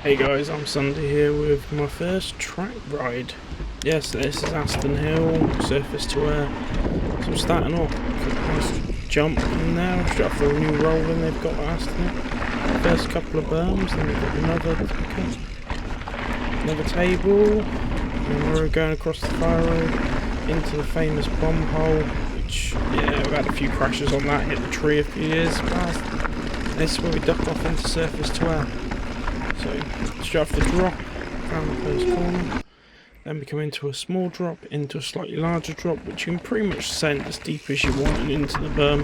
Hey guys, I'm Sunday here with my first track ride. Yes, this is Aston Hill, surface to air. So I'm starting off with a nice jump in there, straight after a new rolling they've got at Aston Hill. First couple of berms, then we've got another table, and we're going across the fire road into the famous bomb hole, which, yeah, we've had a few crashes on that, hit the tree a few years past. This is where we duck off into surface to air. So, straight off the drop, around the first corner, then we come into a small drop, into a slightly larger drop, which you can pretty much send as deep as you want and into the berm.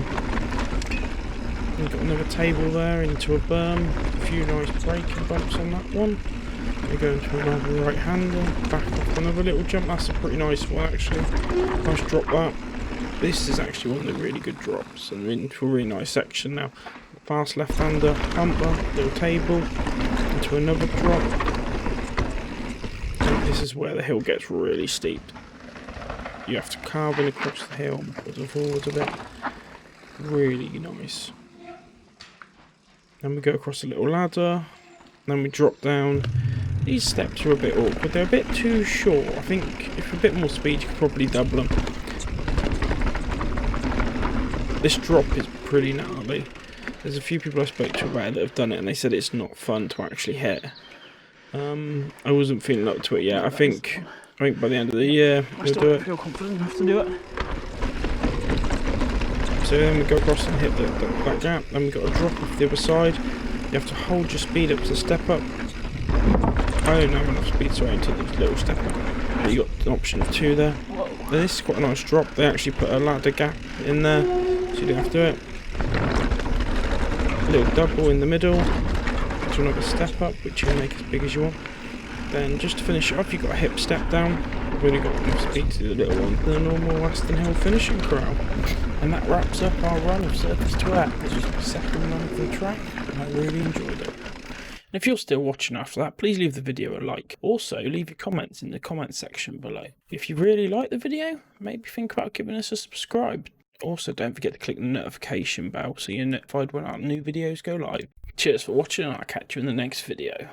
We've got another table there, into a berm, a few nice braking bumps on that one. We go into another right-hander, back off another little jump. That's a pretty nice one actually, nice drop that. This is actually one of the really good drops, and we're into a really nice section now. Fast left-hander, bumper, little table, into another drop. And this is where the hill gets really steep. You have to carve in across the hill, backwards and forwards a bit. Really nice. Then we go across a little ladder, then we drop down. These steps are a bit awkward, they're a bit too short. I think if a bit more speed you could probably double them. This drop is pretty gnarly. There's a few people I spoke to about it that have done it and they said it's not fun to actually hit. I wasn't feeling up to it yet. I think by the end of the year we'll do it. I feel confident enough to do it. So then we go across and hit that gap, then we got a drop off the other side. You have to hold your speed up to step up. I don't have enough speed, so I took this little step up. But you got an option of 2 there. Now, this is quite a nice drop. They actually put a ladder gap in there, so you don't have to do it. A little double in the middle, to another step up, which you can make as big as you want. Then just to finish it off, you've got a hip step down. We've only got enough speed to do the little one. The normal Aston Hill finishing corral. And that wraps up our run of surface to air. This was my second run of the track, and I really enjoyed it. And if you're still watching after that, please leave the video a like. Also, leave your comments in the comment section below. If you really like the video, maybe think about giving us a subscribe. Also, don't forget to click the notification bell so you're notified when our new videos go live. Cheers for watching, and I'll catch you in the next video.